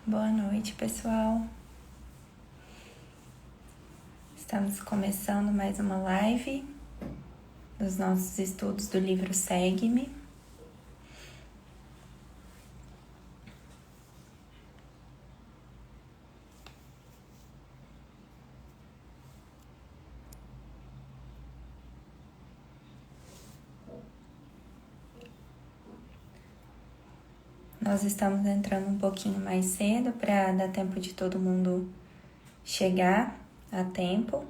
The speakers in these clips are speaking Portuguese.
Boa noite, pessoal. Estamos começando mais uma live dos nossos estudos do livro Segue-me. Nós estamos entrando um pouquinho mais cedo para dar tempo de todo mundo chegar a tempo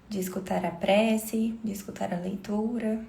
de escutar a prece, de escutar a leitura.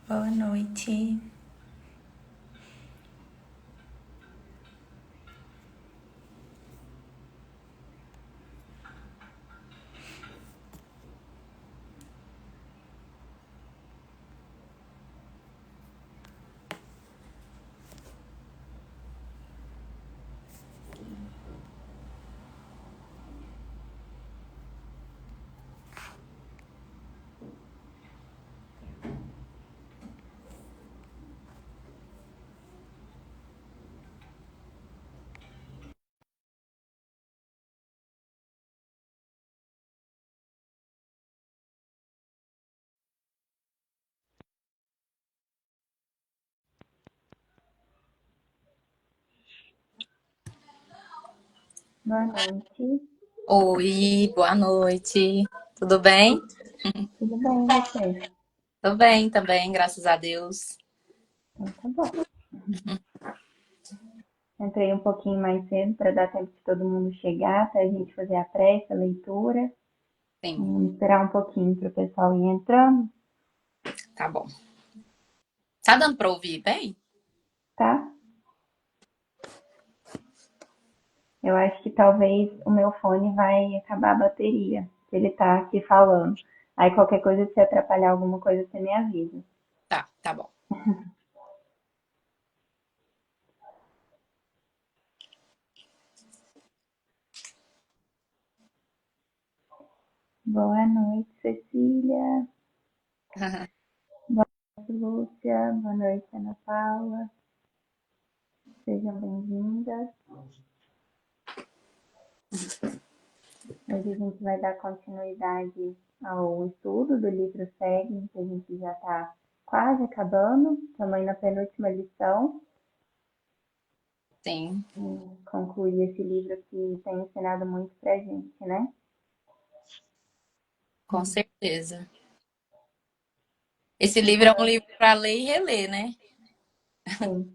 Boa noite. Boa noite. Oi, boa noite. Tudo bem? Tudo bem, e você? Tô bem também, graças a Deus. Então tá bom. Entrei um pouquinho mais cedo para dar tempo de todo mundo chegar, para a gente fazer a prece, a leitura. Sim, Vamos esperar um pouquinho para o pessoal ir entrando, tá bom. Tá dando pra ouvir bem? tá? Eu acho que talvez o meu fone vai acabar a bateria, que ele tá aqui falando. Aí qualquer coisa, se atrapalhar alguma coisa, você me avisa. Tá bom. Boa noite, Cecília. Boa noite, Lúcia. Boa noite, Ana Paula. Sejam bem-vindas. Hoje a gente vai dar continuidade ao estudo do livro Segue, que a gente já está quase acabando. Estamos na penúltima lição. Sim, Concluir esse livro que tem ensinado muito pra gente, né? com certeza. Esse livro é um Então, livro para ler e reler, né? sim,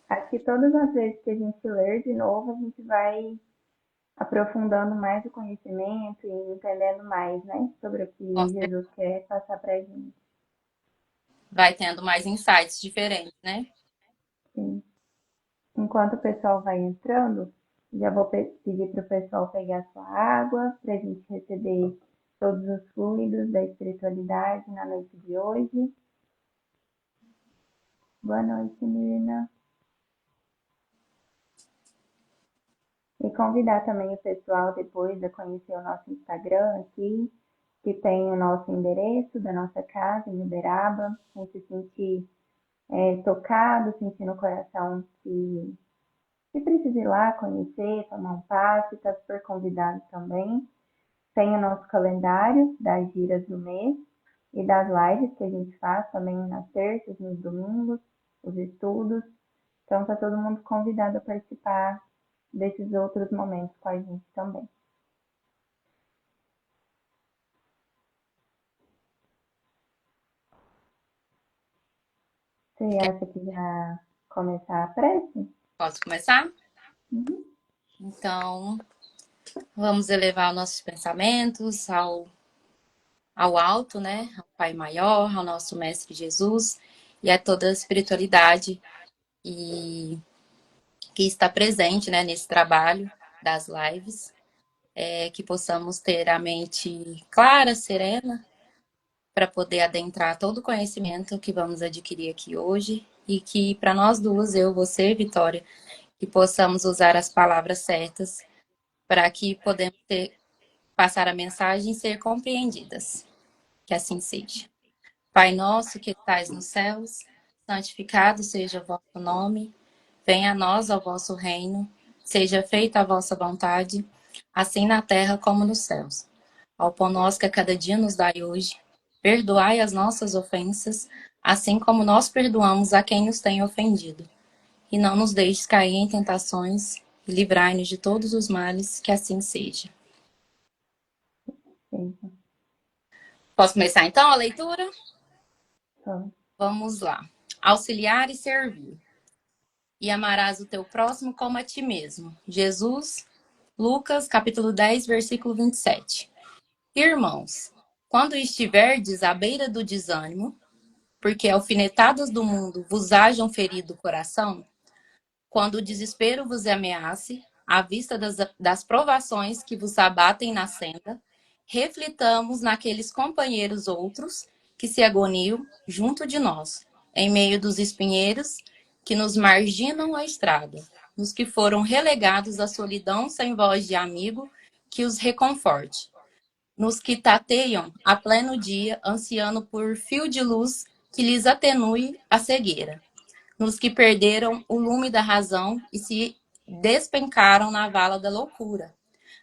acho que todas as vezes que a gente ler de novo, a gente vai aprofundando mais o conhecimento e entendendo mais, né? Sobre o Com que certeza. Jesus quer passar pra gente. Vai tendo mais insights diferentes, né? Sim. Enquanto o pessoal vai entrando, já vou pedir para o pessoal pegar sua água, para a gente receber todos os fluidos da espiritualidade na noite de hoje. Boa noite, Mirna. E convidar também o pessoal depois a conhecer o nosso Instagram aqui, que tem o nosso endereço da nossa casa em Uberaba. Quem se sentir tocado, sentir no coração que Se precisa ir lá conhecer, tomar um passe, está super convidado também. Tem o nosso calendário das giras do mês e das lives que a gente faz também nas terças, nos domingos, os estudos. Então, está todo mundo convidado a participar desses outros momentos com a gente também. Você acha que já começar a prece? Posso começar? Uhum. Então, vamos elevar os nossos pensamentos ao alto, né? Ao Pai Maior, ao nosso Mestre Jesus e a toda a espiritualidade e que está presente, né, nesse trabalho das lives, que possamos ter a mente clara, serena, para poder adentrar todo o conhecimento que vamos adquirir aqui hoje e que para nós duas, eu, você, Vitória, que possamos usar as palavras certas para que podemos passar a mensagem e ser compreendidas. Que assim seja. Pai nosso que estais nos céus, santificado seja o vosso nome, venha a nós o vosso reino, seja feita a vossa vontade, assim na terra como nos céus. Ao pão nosso que a cada dia nos dai hoje, perdoai as nossas ofensas, assim como nós perdoamos a quem nos tem ofendido. E não nos deixes cair em tentações, e livrai-nos de todos os males, que assim seja. Sim. Posso começar então a leitura? Então, Vamos lá. Auxiliar e servir. E amarás o teu próximo como a ti mesmo. Jesus, Lucas, capítulo 10, versículo 27. Irmãos, quando estiverdes à beira do desânimo, porque alfinetadas do mundo vos hajam ferido o coração, quando o desespero vos ameace, à vista das provações que vos abatem na senda, reflitamos naqueles companheiros outros que se agoniam junto de nós, em meio dos espinheiros que nos marginam a estrada, nos que foram relegados à solidão sem voz de amigo que os reconforte, nos que tateiam a pleno dia, ansiando por fio de luz que lhes atenue a cegueira, nos que perderam o lume da razão e se despencaram na vala da loucura,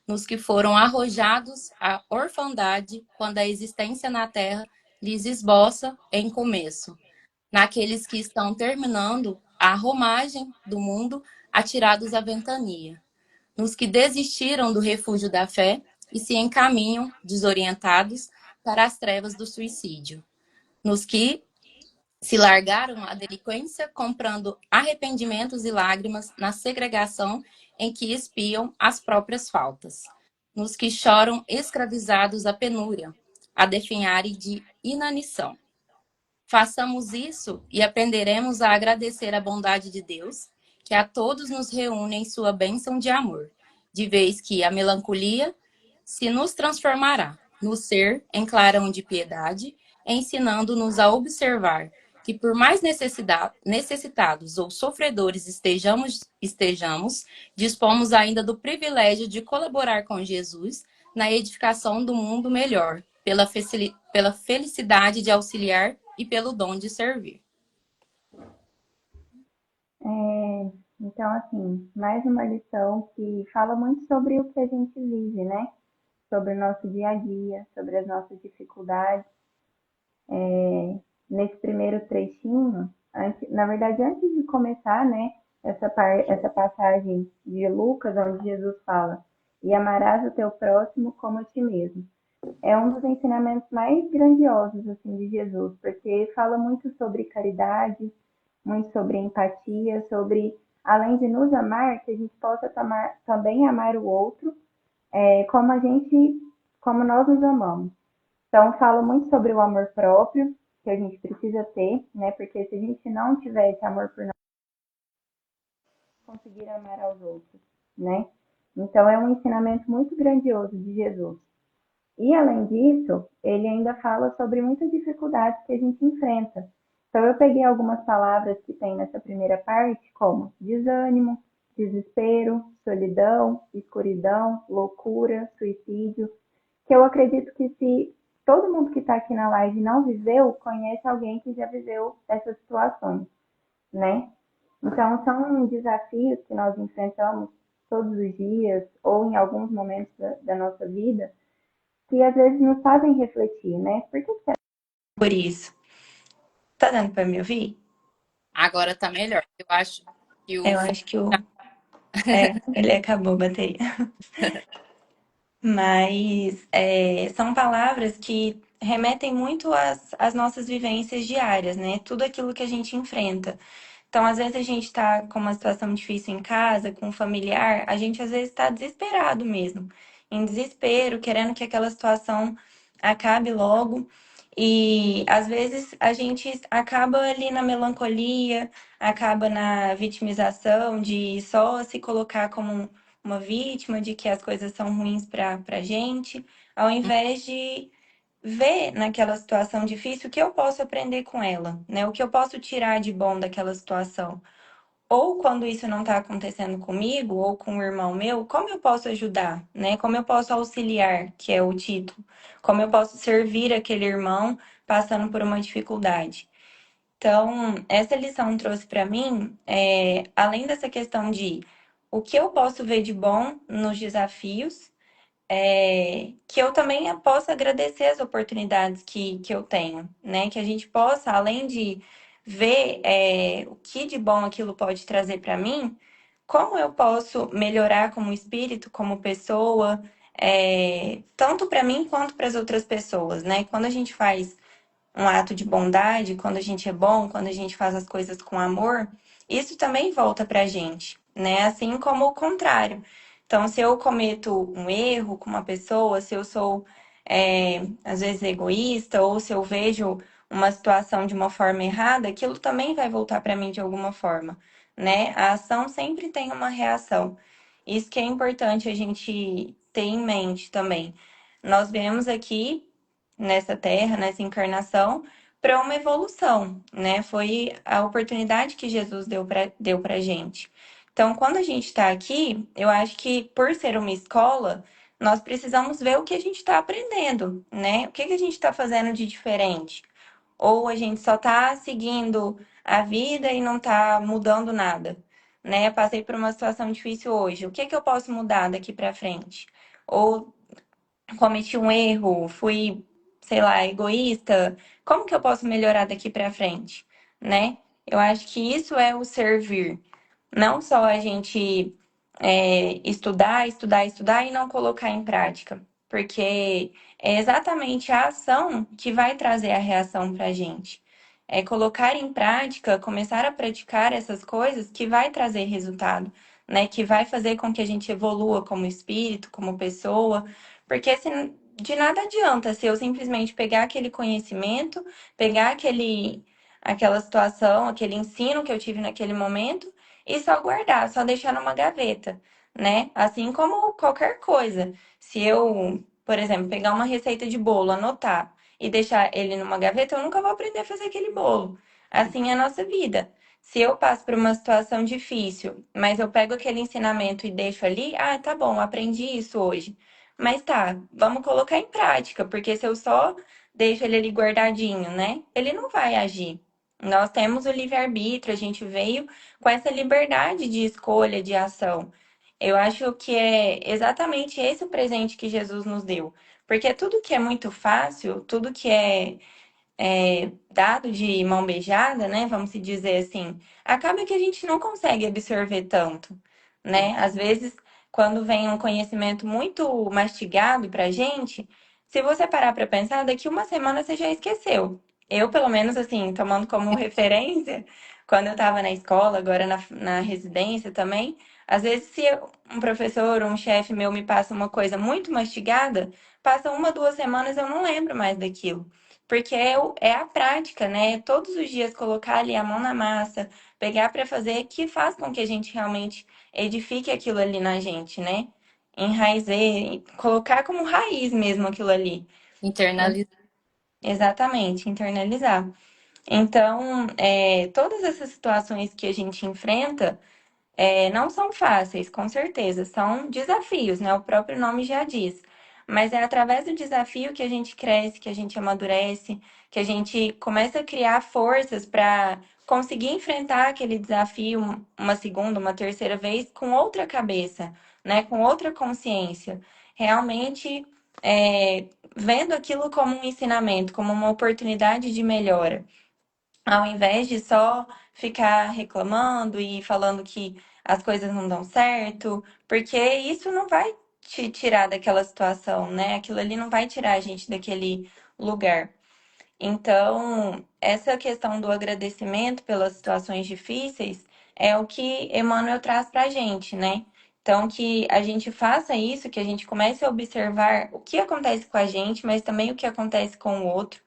nos que foram arrojados à orfandade quando a existência na terra lhes esboça em começo, naqueles que estão terminando a romagem do mundo atirados à ventania, nos que desistiram do refúgio da fé e se encaminham, desorientados, para as trevas do suicídio, nos que se largaram à delinquência, comprando arrependimentos e lágrimas na segregação em que espiam as próprias faltas, nos que choram escravizados à penúria, a definharem de inanição. Façamos isso e aprenderemos a agradecer a bondade de Deus, que a todos nos reúne em sua bênção de amor, de vez que a melancolia se nos transformará no ser em clarão de piedade, ensinando-nos a observar que por mais necessitados ou sofredores estejamos, dispomos ainda do privilégio de colaborar com Jesus na edificação do mundo melhor, pela felicidade de auxiliar e pelo dom de servir. então, assim, mais uma lição que fala muito sobre o que a gente vive, né? Sobre o nosso dia a dia, sobre as nossas dificuldades. Nesse primeiro trechinho, na verdade, antes de começar, né, essa passagem de Lucas, onde Jesus fala: e amarás o teu próximo como a ti mesmo. É um dos ensinamentos mais grandiosos assim de Jesus, porque fala muito sobre caridade, muito sobre empatia, sobre além de nos amar, que a gente possa também amar o outro, como nós nos amamos. Então, fala muito sobre o amor próprio, que a gente precisa ter, né? Porque se a gente não tiver esse amor por nós, conseguir amar aos outros, né? Então, é um ensinamento muito grandioso de Jesus. E, além disso, ele ainda fala sobre muitas dificuldades que a gente enfrenta. Então, eu peguei algumas palavras que tem nessa primeira parte, como desânimo, desespero, solidão, escuridão, loucura, suicídio, que eu acredito que se todo mundo que está aqui na live não viveu, conhece alguém que já viveu essas situações, né? Então, são desafios que nós enfrentamos todos os dias ou em alguns momentos da nossa vida que às vezes nos fazem refletir, né? Por que que por isso? Tá dando para me ouvir? Agora tá melhor. Eu acho que o Eu fone acho que ele acabou a bateria. Mas são palavras que remetem muito às nossas vivências diárias, né? Tudo aquilo que a gente enfrenta. Então, às vezes a gente está com uma situação difícil em casa, com um familiar, a gente às vezes está desesperado mesmo, em desespero, querendo que aquela situação acabe logo. E às vezes a gente acaba ali na melancolia, acaba na vitimização de só se colocar como uma vítima, de que as coisas são ruins para gente, ao invés de ver naquela situação difícil o que eu posso aprender com ela, né? O que eu posso tirar de bom daquela situação. Ou quando isso não está acontecendo comigo ou com um irmão meu, como eu posso ajudar, né? Como eu posso auxiliar, que é o título. Como eu posso servir aquele irmão passando por uma dificuldade. Então, essa lição trouxe para mim, além dessa questão de o que eu posso ver de bom nos desafios, que eu também possa agradecer as oportunidades que eu tenho, né? Que a gente possa, além de ver o que de bom aquilo pode trazer para mim, como eu posso melhorar como espírito, como pessoa, tanto para mim quanto para as outras pessoas, né? Quando a gente faz um ato de bondade, quando a gente é bom, quando a gente faz as coisas com amor, isso também volta pra gente, né? Assim como o contrário. Então, se eu cometo um erro com uma pessoa, se eu sou, às vezes, egoísta, ou se eu vejo uma situação de uma forma errada, aquilo também vai voltar para mim de alguma forma, né? A ação sempre tem uma reação. Isso que é importante a gente ter em mente também. Nós viemos aqui nessa terra, nessa encarnação, para uma evolução, né? Foi a oportunidade que Jesus deu para gente. Então, quando a gente está aqui, eu acho que por ser uma escola, nós precisamos ver o que a gente está aprendendo, né? O que que a gente está fazendo de diferente? Ou a gente só está seguindo a vida e não está mudando nada, né? Passei por uma situação difícil hoje. O que que eu posso mudar daqui para frente? Ou cometi um erro, fui, sei lá, egoísta, como que eu posso melhorar daqui para frente, né? Eu acho que isso é o servir. Não só a gente estudar, estudar, estudar e não colocar em prática. Porque é exatamente a ação que vai trazer a reação para a gente. É colocar em prática, começar a praticar essas coisas que vai trazer resultado, né? Que vai fazer com que a gente evolua como espírito, como pessoa. Porque de nada adianta se eu simplesmente pegar aquele conhecimento, pegar aquela situação, aquele ensino que eu tive naquele momento e só guardar, só deixar numa gaveta, né? Assim como qualquer coisa. Se eu, por exemplo, pegar uma receita de bolo, anotar e deixar ele numa gaveta, eu nunca vou aprender a fazer aquele bolo. Assim é a nossa vida. Se eu passo por uma situação difícil, mas eu pego aquele ensinamento e deixo ali, ah, tá bom, aprendi isso hoje. Mas tá, vamos colocar em prática, porque se eu só deixo ele ali guardadinho, né? Ele não vai agir. Nós temos o livre-arbítrio, a gente veio com essa liberdade de escolha, de ação. Eu acho que é exatamente esse o presente que Jesus nos deu. Porque tudo que é muito fácil, tudo que dado de mão beijada, né? Vamos se dizer assim, acaba que a gente não consegue absorver tanto, né? Às vezes, quando vem um conhecimento muito mastigado pra gente, se você parar para pensar, daqui uma semana você já esqueceu. Eu, pelo menos, assim, tomando como referência, quando eu estava na escola, agora na residência também, às vezes, se um professor ou um chefe meu me passa uma coisa muito mastigada, passa uma, 2 semanas, eu não lembro mais daquilo. Porque é a prática, né? Todos os dias colocar ali a mão na massa, pegar para fazer, que faz com que a gente realmente edifique aquilo ali na gente, né? Enraizer, colocar como raiz mesmo aquilo ali. internalizar. Exatamente, internalizar. Então, todas essas situações que a gente enfrenta não são fáceis, com certeza, são desafios, né? O próprio nome já diz. Mas é através do desafio que a gente cresce, que a gente amadurece, que a gente começa a criar forças para conseguir enfrentar aquele desafio uma segunda, uma terceira vez com outra cabeça, né? Com outra consciência. Realmente vendo aquilo como um ensinamento, como uma oportunidade de melhora, ao invés de só ficar reclamando e falando que as coisas não dão certo, porque isso não vai te tirar daquela situação, né? Aquilo ali não vai tirar a gente daquele lugar. Então, essa questão do agradecimento pelas situações difíceis é o que Emmanuel traz para a gente, né? Então, que a gente faça isso, que a gente comece a observar o que acontece com a gente, mas também o que acontece com o outro,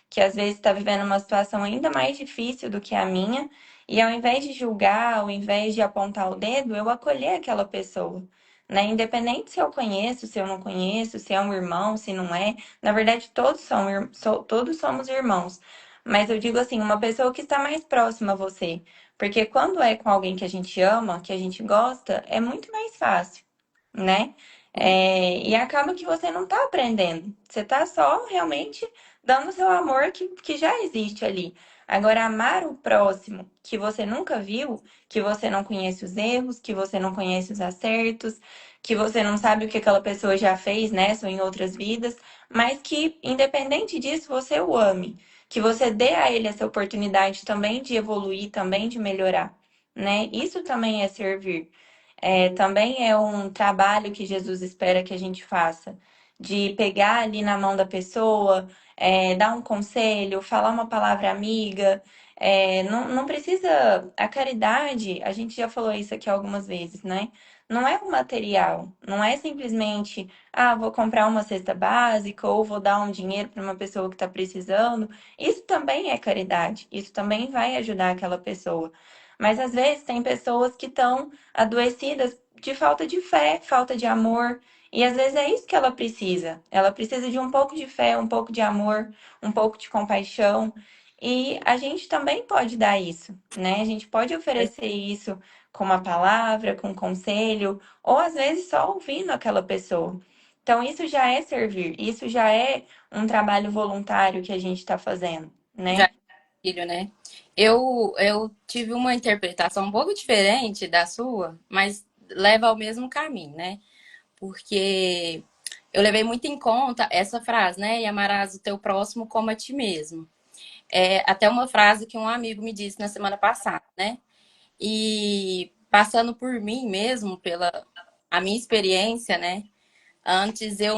que às vezes está vivendo uma situação ainda mais difícil do que a minha, e ao invés de julgar, ao invés de apontar o dedo, eu acolher aquela pessoa, né? Independente se eu conheço, se eu não conheço, se é um irmão, se não é. Na verdade, todos somos irmãos. Mas eu digo assim, uma pessoa que está mais próxima a você. Porque quando é com alguém que a gente ama, que a gente gosta, é muito mais fácil, né? E acaba que você não está aprendendo. Você está só realmente dando seu amor que já existe ali. Agora, amar o próximo que você nunca viu, que você não conhece os erros, que você não conhece os acertos, que você não sabe o que aquela pessoa já fez nessa ou em outras vidas, mas que, independente disso, você o ame. Que você dê a ele essa oportunidade também de evoluir, também de melhorar, né? Isso também é servir. Também é um trabalho que Jesus espera que a gente faça, de pegar ali na mão da pessoa, dar um conselho, falar uma palavra amiga. Não precisa. A caridade, a gente já falou isso aqui algumas vezes, né? Não é um material, não é simplesmente, vou comprar uma cesta básica ou vou dar um dinheiro para uma pessoa que está precisando. Isso também é caridade, isso também vai ajudar aquela pessoa. Mas às vezes tem pessoas que estão adoecidas de falta de fé, falta de amor. E às vezes é isso que ela precisa. Ela precisa de um pouco de fé, um pouco de amor, um pouco de compaixão. E a gente também pode dar isso, né? A gente pode oferecer isso com uma palavra, com um conselho, ou às vezes só ouvindo aquela pessoa. Então, isso já é servir, isso já é um trabalho voluntário que a gente está fazendo, Já né? filho, né? Eu tive uma interpretação um pouco diferente da sua, mas leva ao mesmo caminho, né? Porque eu levei muito em conta essa frase, né? E amarás o teu próximo como a ti mesmo. É até uma frase que um amigo me disse na semana passada, né? E passando por mim mesmo, pela a minha experiência, né? Antes eu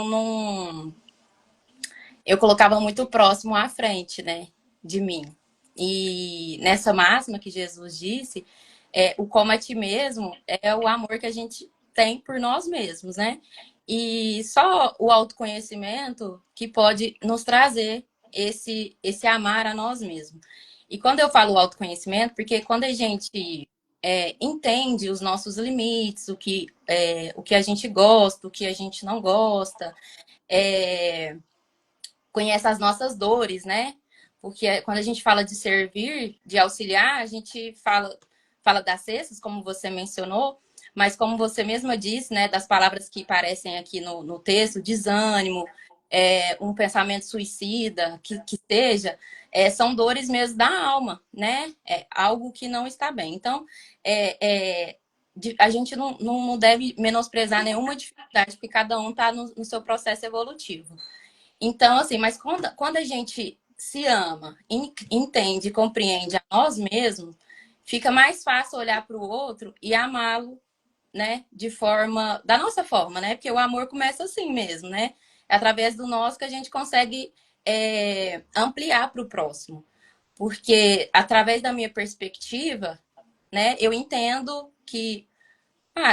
colocava muito próximo à frente, né, de mim. E nessa máxima que Jesus disse, o como a ti mesmo é o amor que a gente tem por nós mesmos, né? E só o autoconhecimento que pode nos trazer esse amar a nós mesmos. E quando eu falo autoconhecimento, porque quando a gente entende os nossos limites, o que a gente gosta, o que a gente não gosta, é, conhece as nossas dores, né? Porque quando a gente fala de servir, de auxiliar, a gente fala das cestas, como você mencionou, mas como você mesma disse, né, das palavras que aparecem aqui no texto, desânimo, um pensamento suicida, que seja, são dores mesmo da alma, né? É algo que não está bem. Então, a gente não deve menosprezar nenhuma dificuldade, porque cada um está no seu processo evolutivo. Então, assim, mas quando a gente se ama, entende, compreende a nós mesmos, fica mais fácil olhar para o outro e amá-lo, né, da nossa forma, né? Porque o amor começa assim mesmo, né? É através do nosso que a gente consegue ampliar para o próximo. Porque através da minha perspectiva, né, eu entendo que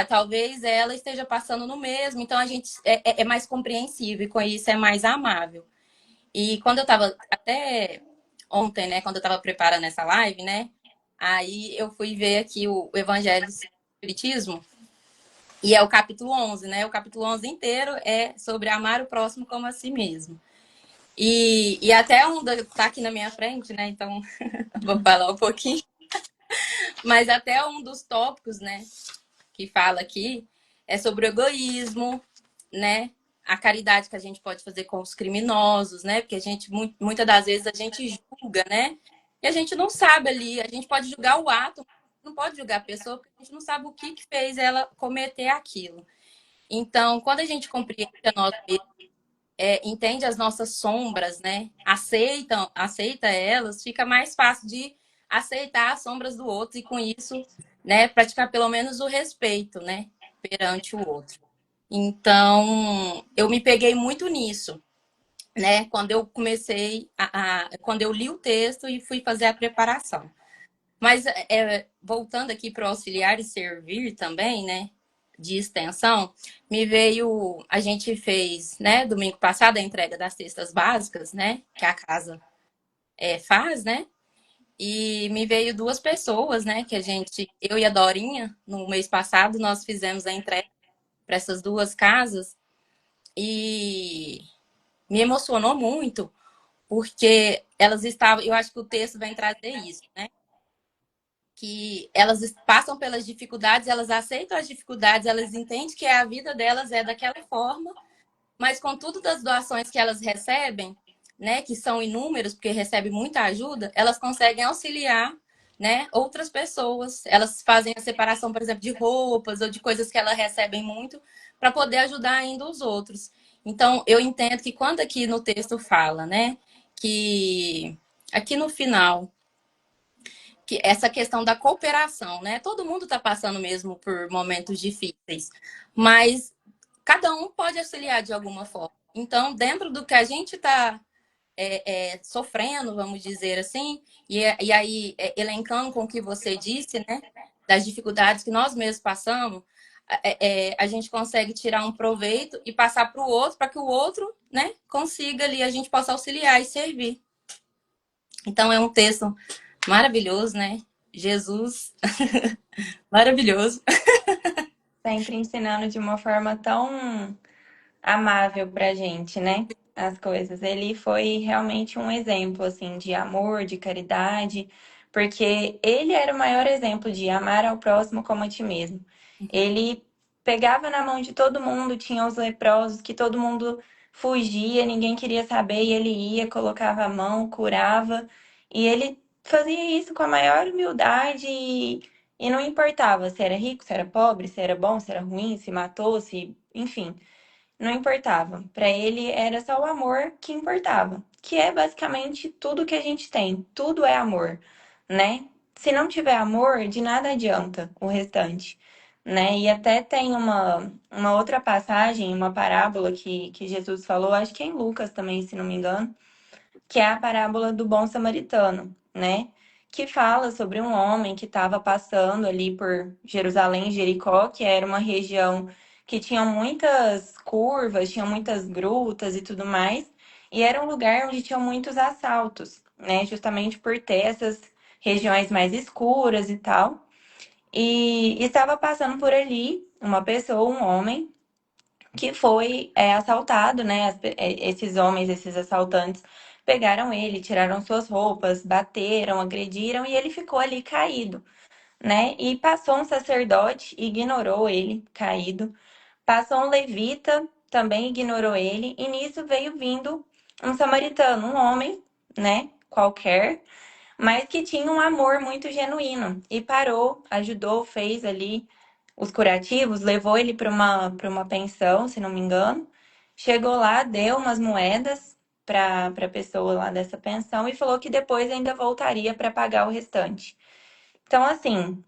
talvez ela esteja passando no mesmo, então a gente é mais compreensível e com isso é mais amável. E quando eu tava, até ontem, né, quando eu tava preparando essa live, né, aí eu fui ver aqui o Evangelho do Espiritismo, e é o capítulo 11, né, o capítulo 11 inteiro é sobre amar o próximo como a si mesmo. E até tá aqui na minha frente, né, então vou falar um pouquinho, mas até um dos tópicos, né, que fala aqui, é sobre o egoísmo, né, a caridade que a gente pode fazer com os criminosos, né? Porque muitas das vezes a gente julga, né? E a gente não sabe ali, a gente pode julgar o ato, não pode julgar a pessoa, porque a gente não sabe o que fez ela cometer aquilo. Então, quando a gente compreende a nós mesmos, entende as nossas sombras, né? Aceita elas, fica mais fácil de aceitar as sombras do outro e com isso, né, praticar pelo menos o respeito, né, perante o outro. Então, eu me peguei muito nisso, né? Quando eu comecei quando eu li o texto e fui fazer a preparação. Mas voltando aqui para o auxiliar e servir também, né? De extensão, me veio. A gente fez, né, domingo passado, a entrega das cestas básicas, né? Que a casa faz, né? E me veio duas pessoas, né? Que eu e a Dorinha, no mês passado, nós fizemos a entrega para essas duas casas e me emocionou muito, porque elas estavam. Eu acho que o texto vai trazer isso, né? Que elas passam pelas dificuldades, elas aceitam as dificuldades, elas entendem que a vida delas é daquela forma, mas com tudo das doações que elas recebem, né, que são inúmeras, porque recebem muita ajuda, elas conseguem auxiliar, né, outras pessoas. Elas fazem a separação, por exemplo, de roupas ou de coisas que elas recebem muito, para poder ajudar ainda os outros. Então, eu entendo que quando aqui no texto fala, né, que aqui no final que essa questão da cooperação, né? Todo mundo está passando mesmo por momentos difíceis, mas cada um pode auxiliar de alguma forma. Então, dentro do que a gente está sofrendo, vamos dizer assim, e aí elencando com o que você disse, né? Das dificuldades que nós mesmos passamos, a gente consegue tirar um proveito e passar para o outro, para que o outro, né, consiga ali, a gente possa auxiliar e servir. Então, é um texto maravilhoso, né? Jesus, maravilhoso. Sempre ensinando de uma forma tão amável pra gente, né? As coisas. Ele foi realmente um exemplo, assim, de amor, de caridade, porque ele era o maior exemplo de amar ao próximo como a ti mesmo. Ele pegava na mão de todo mundo, tinha os leprosos, que todo mundo fugia, ninguém queria saber, e ele ia, colocava a mão, curava, e ele fazia isso com a maior humildade e não importava se era rico, se era pobre, se era bom, se era ruim, se matou, se, enfim. Não importava. Para ele era só o amor que importava, que é basicamente tudo que a gente tem. Tudo é amor, né? Se não tiver amor, de nada adianta o restante, né? E até tem uma outra passagem, uma parábola que Jesus falou, acho que é em Lucas também, se não me engano, que é a parábola do bom samaritano, né? Que fala sobre um homem que estava passando ali por Jerusalém, Jericó, que era uma região que tinha muitas curvas, tinha muitas grutas e tudo mais, e era um lugar onde tinham muitos assaltos, né? Justamente por ter essas regiões mais escuras e tal. E estava passando por ali uma pessoa, um homem, que foi assaltado, né? Esses homens, esses assaltantes, pegaram ele, tiraram suas roupas, bateram, agrediram e ele ficou ali caído, né? E passou um sacerdote, ignorou ele, caído. Passou um levita, também ignorou ele. E nisso veio vindo um samaritano, um homem, né? Qualquer, mas que tinha um amor muito genuíno e parou, ajudou, fez ali os curativos, levou ele para uma pensão, se não me engano. Chegou lá, deu umas moedas para a pessoa lá dessa pensão e falou que depois ainda voltaria para pagar o restante. Então, assim,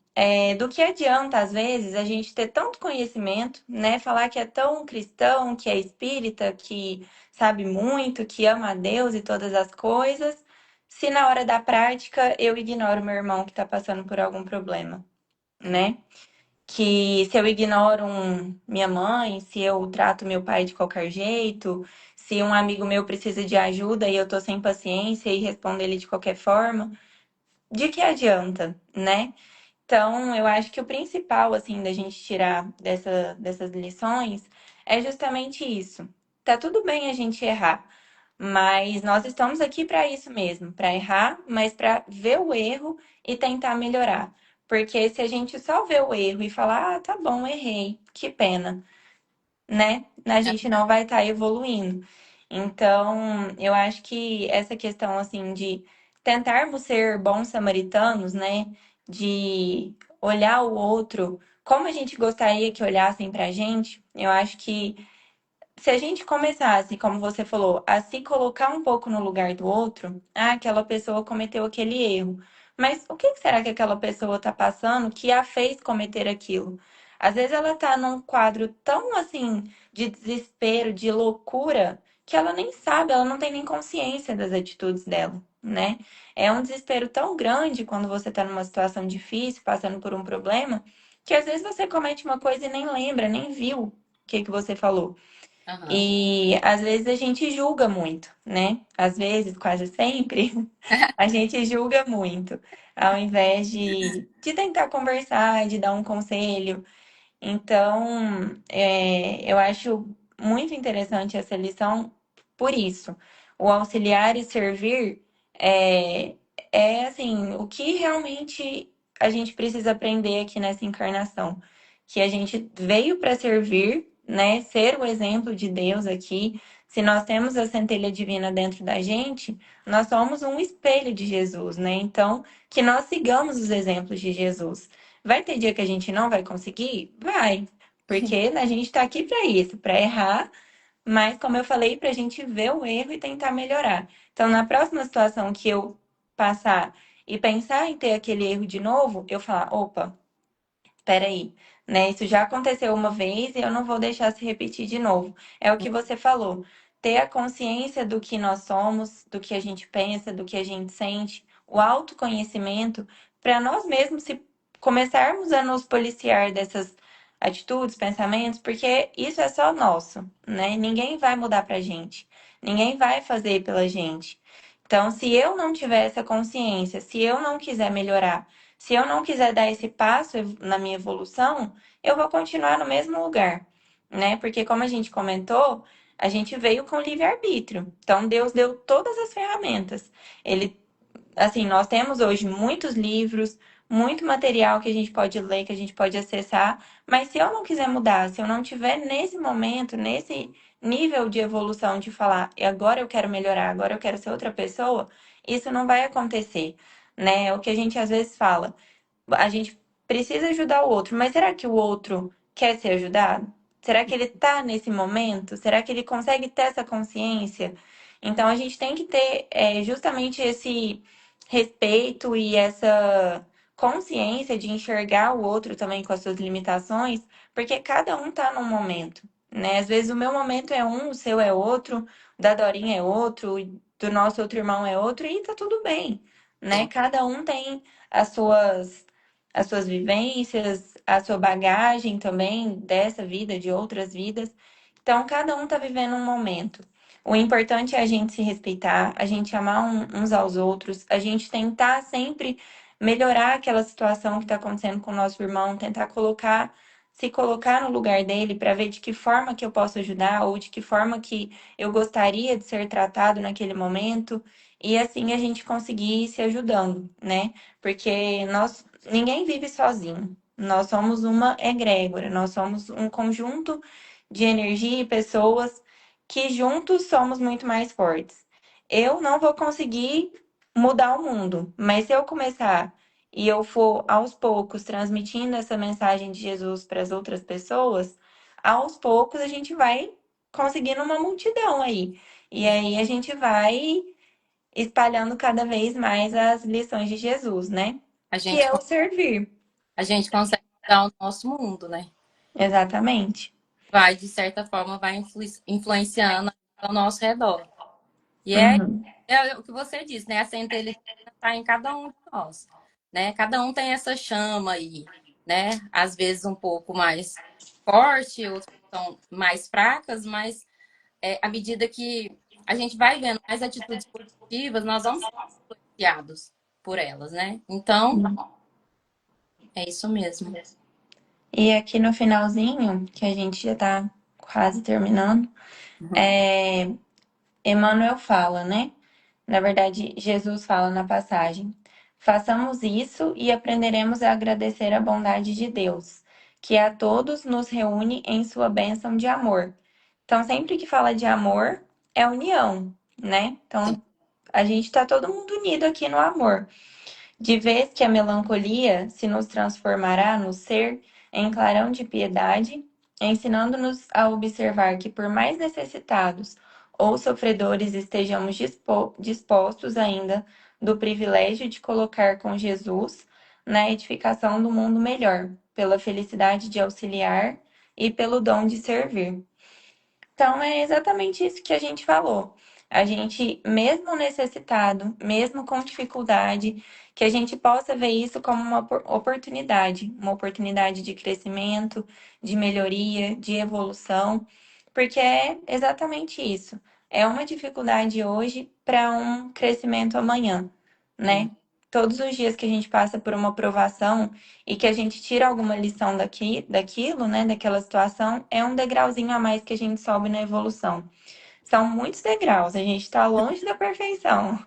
do que adianta, às vezes, a gente ter tanto conhecimento, né? Falar que é tão cristão, que é espírita, que sabe muito, que ama a Deus e todas as coisas, se na hora da prática eu ignoro meu irmão que está passando por algum problema, né? Que se eu ignoro minha mãe, se eu trato meu pai de qualquer jeito, se um amigo meu precisa de ajuda e eu tô sem paciência e respondo ele de qualquer forma, de que adianta, né? Então, eu acho que o principal, assim, da gente tirar dessas lições é justamente isso. Tá tudo bem a gente errar, mas nós estamos aqui para isso mesmo, para errar, mas para ver o erro e tentar melhorar. Porque se a gente só vê o erro e falar, ah, tá bom, errei, que pena. né? A gente não vai estar evoluindo. Então, eu acho que essa questão, assim, de tentarmos ser bons samaritanos, né? De olhar o outro como a gente gostaria que olhassem pra gente, eu acho que se a gente começasse, como você falou, a se colocar um pouco no lugar do outro, aquela pessoa cometeu aquele erro. Mas o que será que aquela pessoa está passando que a fez cometer aquilo? Às vezes ela está num quadro tão assim de desespero, de loucura, que ela nem sabe, ela não tem nem consciência das atitudes dela, né? É um desespero tão grande quando você está numa situação difícil, passando por um problema, que às vezes você comete uma coisa e nem lembra, nem viu o que você falou. Aham. E às vezes a gente julga muito, né? Às vezes, quase sempre, a gente julga muito, ao invés de tentar conversar, de dar um conselho. Então, eu acho muito interessante essa lição por isso. O auxiliar e servir é, é assim, o que realmente a gente precisa aprender aqui nessa encarnação. Que a gente veio para servir, né? Ser o exemplo de Deus aqui. Se nós temos a centelha divina dentro da gente, nós somos um espelho de Jesus, né? Então, que nós sigamos os exemplos de Jesus. Vai ter dia que a gente não vai conseguir? Vai. Porque a gente está aqui para isso, para errar, mas como eu falei, para a gente ver o erro e tentar melhorar. Então, na próxima situação que eu passar e pensar em ter aquele erro de novo, eu falar, opa, peraí, né? Isso já aconteceu uma vez e eu não vou deixar se repetir de novo. É o que você falou. Ter a consciência do que nós somos, do que a gente pensa, do que a gente sente, o autoconhecimento, para nós mesmos se começarmos a nos policiar dessas atitudes, pensamentos, porque isso é só nosso, né? Ninguém vai mudar pra gente. Ninguém vai fazer pela gente. Então, se eu não tiver essa consciência, se eu não quiser melhorar, se eu não quiser dar esse passo na minha evolução, eu vou continuar no mesmo lugar, né? Porque como a gente comentou, a gente veio com livre-arbítrio. Então Deus deu todas as ferramentas. Ele, assim, nós temos hoje muitos livros, muito material que a gente pode ler, que a gente pode acessar, mas se eu não quiser mudar, se eu não tiver nesse momento, nesse nível de evolução de falar, "E agora eu quero melhorar, agora eu quero ser outra pessoa", isso não vai acontecer, né? É o que a gente às vezes fala. A gente precisa ajudar o outro, mas será que o outro quer ser ajudado? Será que ele tá nesse momento? Será que ele consegue ter essa consciência? Então a gente tem que ter justamente esse respeito e essa consciência de enxergar o outro também com as suas limitações, porque cada um tá num momento, né? Às vezes o meu momento é um, o seu é outro, o da Dorinha é outro, o do nosso outro irmão é outro, e tá tudo bem, né? Sim. Cada um tem as suas vivências, a sua bagagem também dessa vida, de outras vidas. Então, cada um tá vivendo um momento. O importante é a gente se respeitar, a gente amar uns aos outros, a gente tentar sempre melhorar aquela situação que está acontecendo com o nosso irmão, tentar se colocar no lugar dele para ver de que forma que eu posso ajudar ou de que forma que eu gostaria de ser tratado naquele momento. E assim a gente conseguir ir se ajudando, né? Porque ninguém vive sozinho. Nós somos uma egrégora, nós somos um conjunto de energia e pessoas que juntos somos muito mais fortes. Eu não vou conseguir mudar o mundo, mas se eu começar e eu for aos poucos transmitindo essa mensagem de Jesus para as outras pessoas, aos poucos a gente vai conseguindo uma multidão aí. E aí a gente vai espalhando cada vez mais as lições de Jesus, né? A Que gente, é o servir. a gente consegue mudar o nosso mundo, né? Exatamente. Vai, de certa forma, vai influenciando ao nosso redor. E Uhum. é o que você disse, né? A centelha está em cada um de nós, né? Cada um tem essa chama aí, né? Às vezes um pouco mais forte, outras são mais fracas, mas à medida que a gente vai vendo mais atitudes positivas, nós vamos sendo influenciados por elas, né? Então, é isso mesmo. E aqui no finalzinho, que a gente já tá quase terminando, Uhum. é, Emmanuel fala, né? Na verdade, Jesus fala na passagem: façamos isso e aprenderemos a agradecer a bondade de Deus, que a todos nos reúne em sua bênção de amor. Então, sempre que fala de amor, é união, né? Sim. Então, a gente está todo mundo unido aqui no amor. De vez que a melancolia se nos transformará no ser em clarão de piedade, ensinando-nos a observar que, por mais necessitados ou sofredores estejamos dispostos ainda do privilégio de colocar com Jesus na edificação do mundo melhor, pela felicidade de auxiliar e pelo dom de servir. Então, é exatamente isso que a gente falou. A gente, mesmo necessitado, mesmo com dificuldade, que a gente possa ver isso como uma oportunidade de crescimento, de melhoria, de evolução, porque é exatamente isso. É uma dificuldade hoje para um crescimento amanhã, Sim. né? Todos os dias que a gente passa por uma provação e que a gente tira alguma lição daquilo, né, daquela situação, é um degrauzinho a mais que a gente sobe na evolução. São muitos degraus, a gente está longe da perfeição,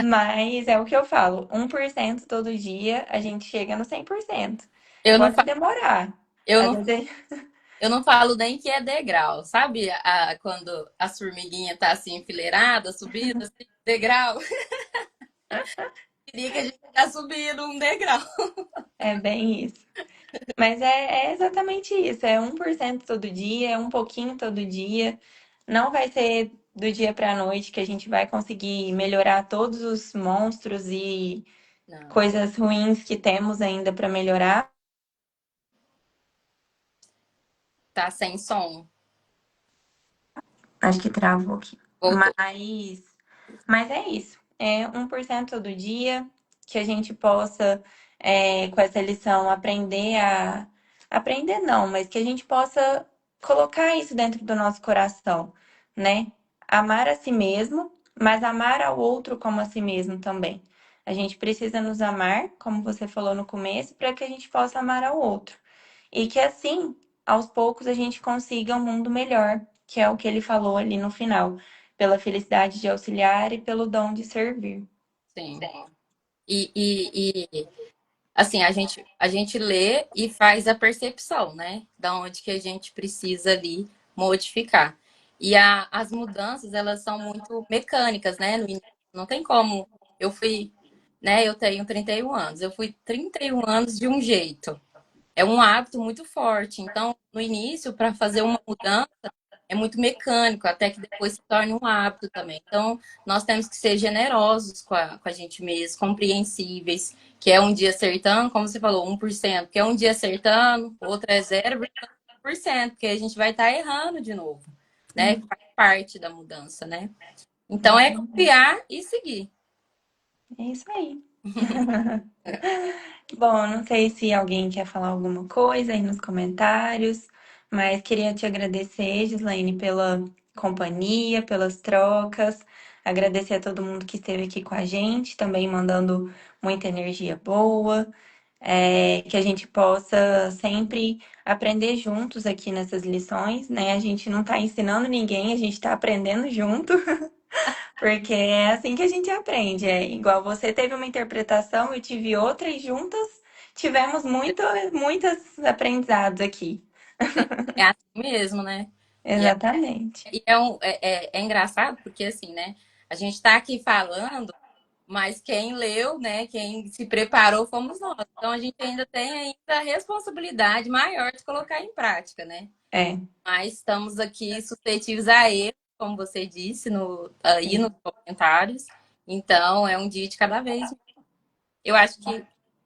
mas é o que eu falo, 1% todo dia a gente chega no 100%. Eu não, Pode fa- demorar. eu Às não, vezes eu não falo nem que é degrau, sabe? Quando a formiguinha tá assim enfileirada, subindo, assim, degrau, queria que a gente tá subindo um degrau. é bem isso. Mas é exatamente isso, é 1% todo dia, é um pouquinho todo dia. Não vai ser do dia para a noite que a gente vai conseguir melhorar todos os monstros e Não, coisas ruins que temos ainda para melhorar. tá sem som. Acho que travou aqui. Voltou. Mas é isso. É 1% todo dia que a gente possa, com essa lição, aprender a. Aprender não, mas que a gente possa colocar isso dentro do nosso coração, né? Amar a si mesmo, mas amar ao outro como a si mesmo também. A gente precisa nos amar, como você falou no começo, para que a gente possa amar ao outro. E que assim, aos poucos, a gente consiga um mundo melhor, que é o que ele falou ali no final, pela felicidade de auxiliar e pelo dom de servir. Sim. E assim, a gente lê e faz a percepção, né? Da onde que a gente precisa ali modificar. E as mudanças, elas são muito mecânicas, né? No início, não tem como. Eu fui, né? Eu tenho 31 anos. Eu fui 31 anos de um jeito. É um hábito muito forte. Então, no início, para fazer uma mudança, é muito mecânico, até que depois se torne um hábito também. Então, nós temos que ser generosos com a gente mesmo, compreensíveis, que é um dia acertando, como você falou, 1%, que é um dia acertando, outro é 0,1%, porque a gente vai estar errando de novo, né? Hum, Faz parte da mudança, né? Então, é exatamente. confiar e seguir. É isso aí. Bom, não sei se alguém quer falar alguma coisa aí nos comentários, mas queria te agradecer, Gislaine, pela companhia, pelas trocas. Agradecer a todo mundo que esteve aqui com a gente, também mandando muita energia boa. Que a gente possa sempre aprender juntos aqui nessas lições, né? A gente não está ensinando ninguém, a gente está aprendendo junto. Porque é assim que a gente aprende. É igual você teve uma interpretação, eu tive outra e juntas tivemos muitos aprendizados aqui. Sim, é assim mesmo, né? Exatamente. E é engraçado porque, assim, né? A gente está aqui falando, mas quem leu, né? Quem se preparou fomos nós. Então, a gente ainda tem ainda a responsabilidade maior de colocar em prática, né? É, Mas estamos aqui suscetíveis a erro, como você disse aí nos comentários. Então, é um dia de cada vez. Eu acho que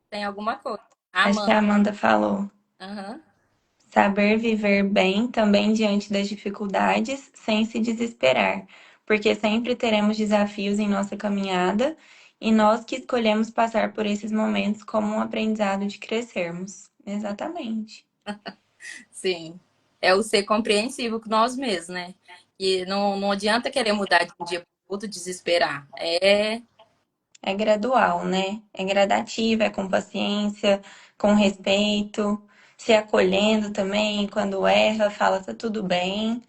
tem alguma coisa. acho que Amanda. a Amanda falou. Aham. Saber viver bem também diante das dificuldades, sem se desesperar, porque sempre teremos desafios em nossa caminhada e nós que escolhemos passar por esses momentos como um aprendizado de crescermos. Exatamente. Sim. É o ser compreensivo com nós mesmos, né? E não adianta querer mudar de um dia para o outro, desesperar. É gradual, né? É gradativo, é com paciência, com respeito, se acolhendo também. Quando erra, fala tá tudo bem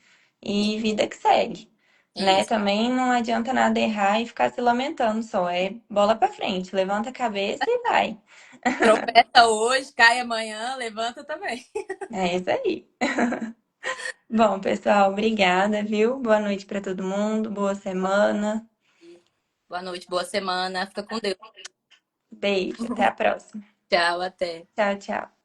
e vida que segue. né? Isso. Também não adianta nada errar e ficar se lamentando só. É bola pra frente, levanta a cabeça e vai. Tropeça hoje, cai amanhã, levanta também. É isso aí. Bom, pessoal, obrigada, viu? Boa noite pra todo mundo, boa semana. Boa noite, boa semana. Fica com Deus. Beijo, até a próxima. Tchau, até. Tchau, tchau.